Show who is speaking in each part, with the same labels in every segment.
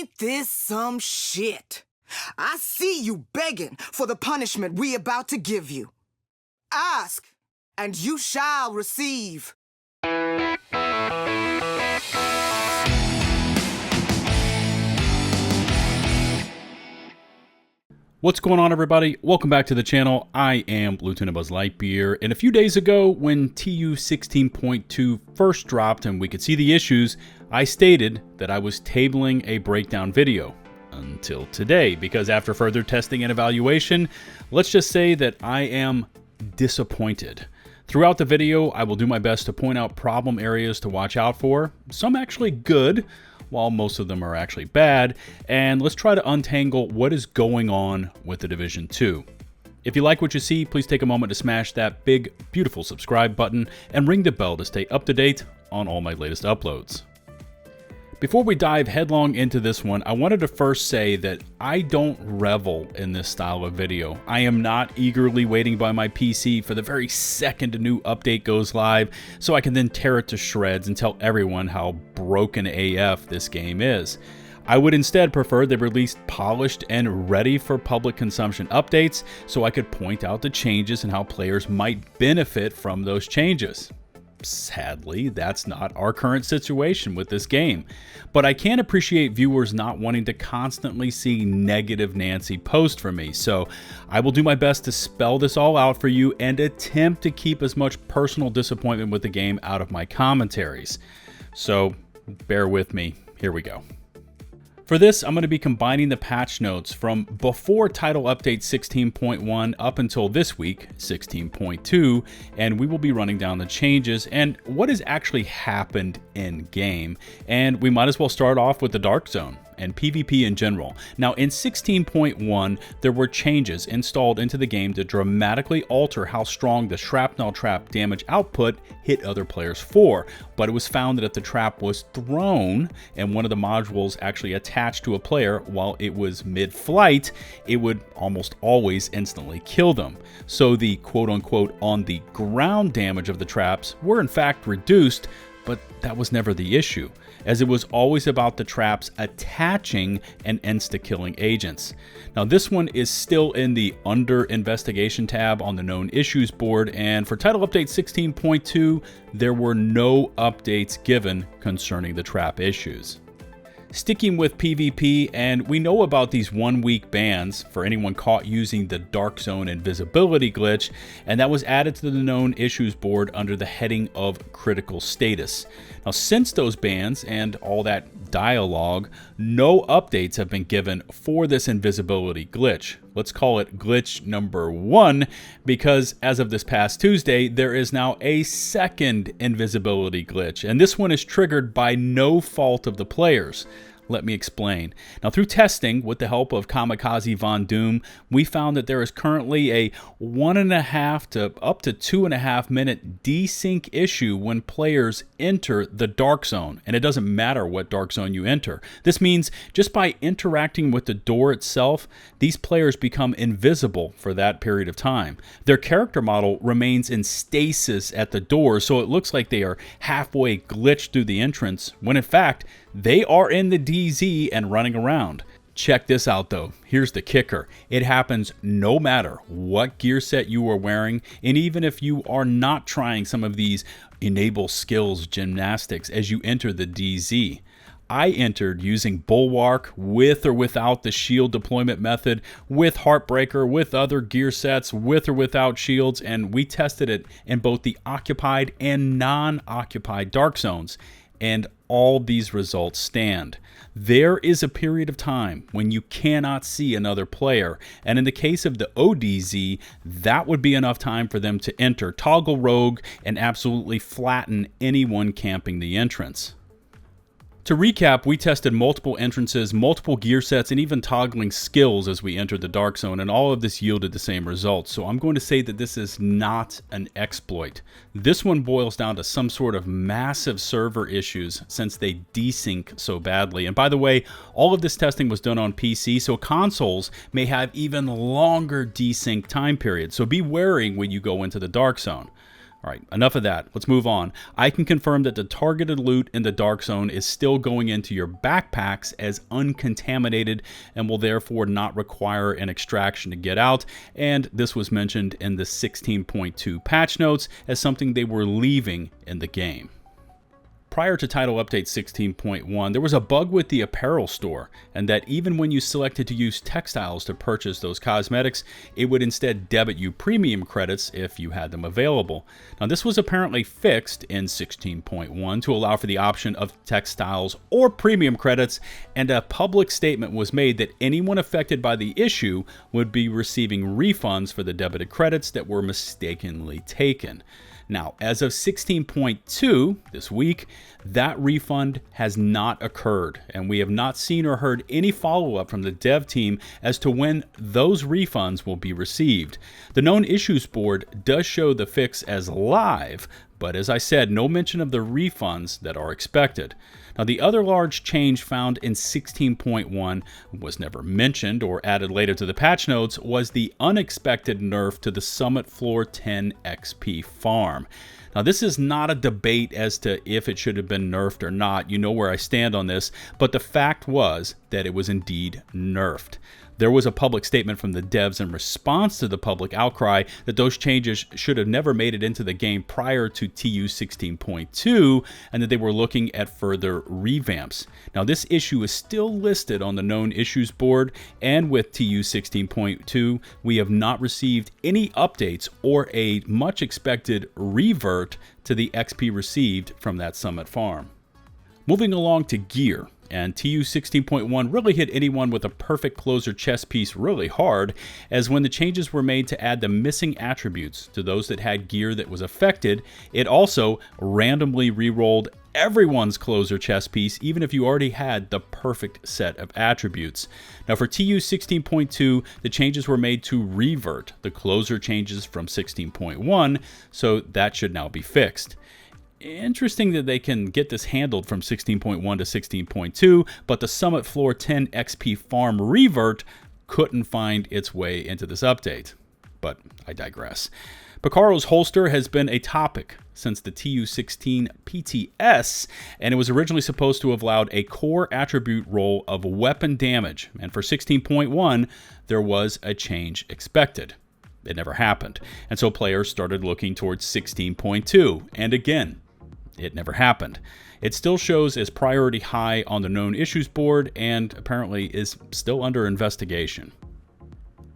Speaker 1: Ain't this some shit? I see you begging for the punishment we about to give you. Ask, and you shall receive.
Speaker 2: What's going on, everybody? Welcome back to the channel. I am LtBuzzLitebeer, and a few days ago when TU 16.2 first dropped and we could see the issues, I stated that I was tabling a breakdown video. Until today, because after further testing and evaluation, let's just say that I am disappointed. Throughout the video, I will do my best to point out problem areas to watch out for, some actually good, while most of them are actually bad, and let's try to untangle what is going on with the Division 2. If you like what you see, please take a moment to smash that big, beautiful subscribe button and ring the bell to stay up to date on all my latest uploads. Before we dive headlong into this one, I wanted to first say that I don't revel in this style of video. I am not eagerly waiting by my PC for the very second a new update goes live so I can then tear it to shreds and tell everyone how broken AF this game is. I would instead prefer they released polished and ready for public consumption updates so I could point out the changes and how players might benefit from those changes. Sadly, that's not our current situation with this game, but I can appreciate viewers not wanting to constantly see negative Nancy post from me, so I will do my best to spell this all out for you and attempt to keep as much personal disappointment with the game out of my commentaries. So bear with me, here we go. For this, I'm going to be combining the patch notes from before title update 16.1 up until this week, 16.2, and we will be running down the changes and what has actually happened in game. And we might as well start off with the Dark Zone and PvP in general. Now in 16.1, there were changes installed into the game to dramatically alter how strong the shrapnel trap damage output hit other players for, but it was found that if the trap was thrown and one of the modules actually attached to a player while it was mid-flight, it would almost always instantly kill them. So the quote-unquote on the ground damage of the traps were in fact reduced, but that was never the issue, as it was always about the traps attaching and insta-killing agents. Now this one is still in the under investigation tab on the known issues board, and for title update 16.2, there were no updates given concerning the trap issues. Sticking with PvP, and we know about these 1-week bans for anyone caught using the Dark Zone invisibility glitch, and that was added to the known issues board under the heading of critical status. Now since those bans and all that dialogue, no updates have been given for this invisibility glitch. Let's call it glitch number 1, because as of this past Tuesday, there is now a second invisibility glitch, and this one is triggered by no fault of the players. Let me explain. Now, through testing with the help of Kamikaze Von Doom, we found that there is currently a 1.5 to up to 2.5 minute desync issue when players enter the Dark Zone, and it doesn't matter what Dark Zone you enter. This means just by interacting with the door itself, these players become invisible for that period of time. Their character model remains in stasis at the door, so it looks like they are halfway glitched through the entrance, when in fact, they are in the DZ and running around. Check this out though. Here's the kicker. It happens no matter what gear set you are wearing, and even if you are not trying some of these enable skills gymnastics as you enter the DZ. I entered using Bulwark with or without the shield deployment method, with Heartbreaker, with other gear sets, with or without shields, and we tested it in both the occupied and non-occupied Dark Zones. And all these results stand. There is a period of time when you cannot see another player, and in the case of the ODZ, that would be enough time for them to enter, toggle rogue, and absolutely flatten anyone camping the entrance. To recap, we tested multiple entrances, multiple gear sets, and even toggling skills as we entered the Dark Zone, and all of this yielded the same results. So I'm going to say that this is not an exploit. This one boils down to some sort of massive server issues since they desync so badly. And by the way, all of this testing was done on PC, so consoles may have even longer desync time periods. So be wary when you go into the Dark Zone. All right, enough of that. Let's move on. I can confirm that the targeted loot in the Dark Zone is still going into your backpacks as uncontaminated and will therefore not require an extraction to get out. And this was mentioned in the 16.2 patch notes as something they were leaving in the game. Prior to Title Update 16.1, there was a bug with the apparel store, and that even when you selected to use textiles to purchase those cosmetics, it would instead debit you premium credits if you had them available. Now, this was apparently fixed in 16.1 to allow for the option of textiles or premium credits, and a public statement was made that anyone affected by the issue would be receiving refunds for the debited credits that were mistakenly taken. Now, as of 16.2 this week, that refund has not occurred, and we have not seen or heard any follow-up from the dev team as to when those refunds will be received. The known issues board does show the fix as live, but as I said, no mention of the refunds that are expected. Now, the other large change found in 16.1 was never mentioned or added later to the patch notes was the unexpected nerf to the Summit Floor 10 XP farm. Now, this is not a debate as to if it should have been nerfed or not. You know where I stand on this, but the fact was that it was indeed nerfed. There was a public statement from the devs in response to the public outcry that those changes should have never made it into the game prior to TU 16.2 and that they were looking at further revamps. Now, this issue is still listed on the known issues board, and with TU 16.2, we have not received any updates or a much expected revert to the XP received from that Summit farm. Moving along to gear. And TU 16.1 really hit anyone with a perfect closer chest piece really hard, as when the changes were made to add the missing attributes to those that had gear that was affected, it also randomly re-rolled everyone's closer chest piece, even if you already had the perfect set of attributes. Now, for TU 16.2, the changes were made to revert the closer changes from 16.1, so that should now be fixed. Interesting that they can get this handled from 16.1 to 16.2, but the Summit Floor 10 XP farm revert couldn't find its way into this update. But I digress. Picaro's holster has been a topic since the TU16 PTS, and it was originally supposed to have allowed a core attribute roll of weapon damage, and for 16.1, there was a change expected. It never happened, and so players started looking towards 16.2, and again, it never happened. It still shows as priority high on the known issues board and apparently is still under investigation.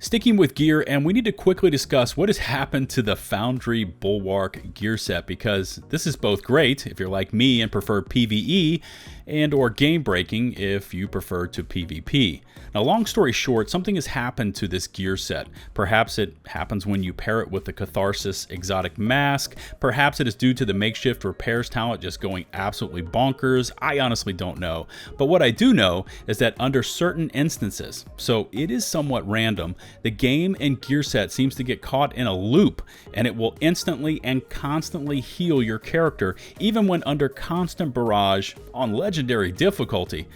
Speaker 2: Sticking with gear, and we need to quickly discuss what has happened to the Foundry Bulwark gear set, because this is both great if you're like me and prefer PvE, and or game breaking if you prefer to PvP. Now, long story short, something has happened to this gear set. Perhaps it happens when you pair it with the Catharsis exotic mask. Perhaps it is due to the makeshift repairs talent just going absolutely bonkers. I honestly don't know. But what I do know is that under certain instances, so it is somewhat random, the game and gear set seems to get caught in a loop, and it will instantly and constantly heal your character, even when under constant barrage on legendary difficulty.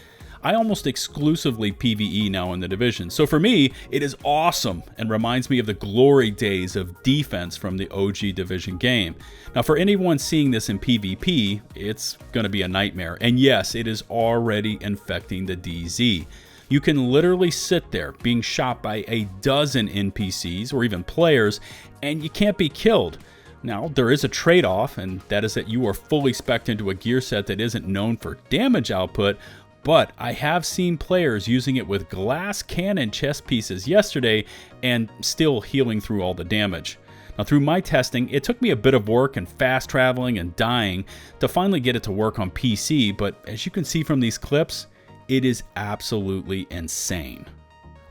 Speaker 2: I almost exclusively PvE now in the division, so for me, it is awesome and reminds me of the glory days of defense from the OG division game. Now, for anyone seeing this in PvP, it's going to be a nightmare, and yes, it is already infecting the DZ. You can literally sit there being shot by a dozen NPCs or even players, and you can't be killed. Now, there is a trade-off, and that is that you are fully spec'd into a gear set that isn't known for damage output, but I have seen players using it with glass cannon chest pieces yesterday and still healing through all the damage. Now, through my testing, it took me a bit of work and fast traveling and dying to finally get it to work on PC, but as you can see from these clips, it is absolutely insane.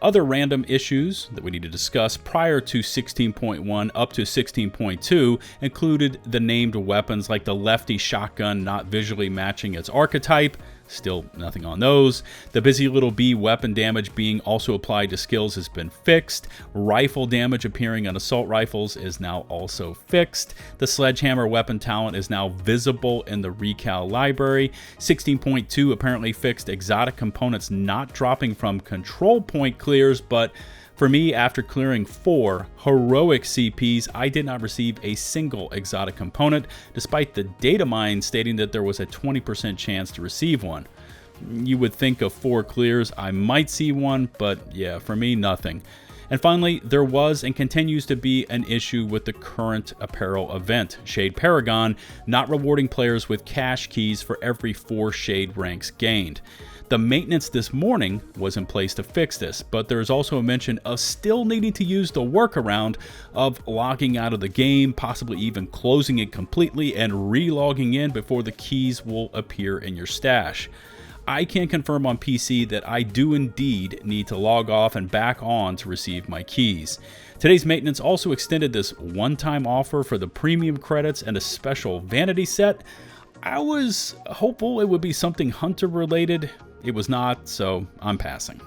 Speaker 2: Other random issues that we need to discuss prior to 16.1 up to 16.2 included the named weapons like the lefty shotgun not visually matching its archetype. Still nothing on those. The busy little bee weapon damage being also applied to skills has been fixed. Rifle damage appearing on assault rifles is now also fixed. The sledgehammer weapon talent is now visible in the recal library. 16.2 apparently fixed exotic components not dropping from control point clears, but For me, after clearing 4 heroic CPs, I did not receive a single exotic component, despite the data mine stating that there was a 20% chance to receive one. You would think of 4 clears, I might see one, but yeah, for me, nothing. And finally, there was and continues to be an issue with the current apparel event, Shade Paragon, not rewarding players with cash keys for every 4 shade ranks gained. The maintenance this morning was in place to fix this, but there is also a mention of still needing to use the workaround of logging out of the game, possibly even closing it completely and re-logging in before the keys will appear in your stash. I can confirm on PC that I do indeed need to log off and back on to receive my keys. Today's maintenance also extended this one-time offer for the premium credits and a special vanity set. I was hopeful it would be something Hunter related. It was not, so I'm passing.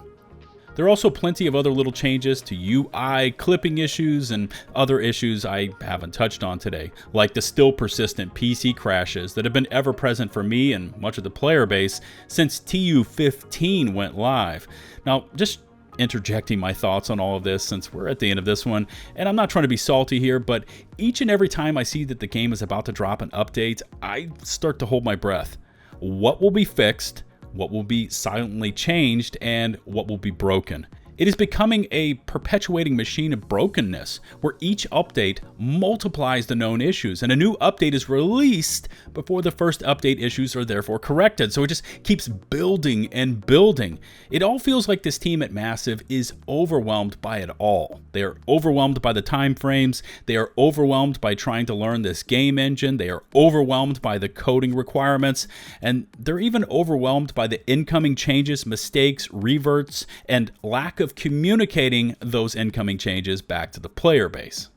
Speaker 2: There are also plenty of other little changes to UI, clipping issues, and other issues I haven't touched on today, like the still persistent PC crashes that have been ever present for me and much of the player base since TU15 went live. Now, just interjecting my thoughts on all of this since we're at the end of this one, and I'm not trying to be salty here, but each and every time I see that the game is about to drop an update, I start to hold my breath. What will be fixed? What will be silently changed, and what will be broken? It is becoming a perpetuating machine of brokenness, where each update multiplies the known issues, and a new update is released before the first update issues are therefore corrected. So it just keeps building and building. It all feels like this team at Massive is overwhelmed by it all. They are overwhelmed by the time frames. They are overwhelmed by trying to learn this game engine. They are overwhelmed by the coding requirements, and they're even overwhelmed by the incoming changes, mistakes, reverts, and lack of communicating those incoming changes back to the player base.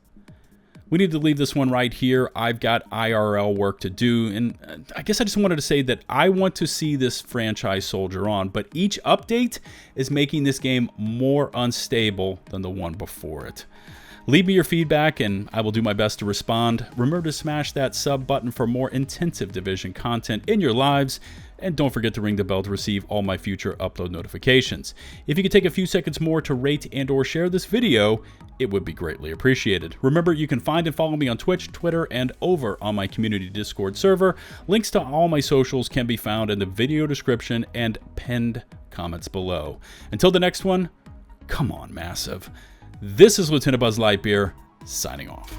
Speaker 2: We need to leave this one right here. I've got IRL work to do, and I guess I just wanted to say that I want to see this franchise soldier on, but each update is making this game more unstable than the one before it. Leave me your feedback and I will do my best to respond. Remember to smash that sub button for more intensive Division content in your lives. And don't forget to ring the bell to receive all my future upload notifications. If you could take a few seconds more to rate and or share this video, it would be greatly appreciated. Remember, you can find and follow me on Twitch, Twitter, and over on my community Discord server. Links to all my socials can be found in the video description and pinned comments below. Until the next one, come on, Massive. This is LtBuzzLitebeer, signing off.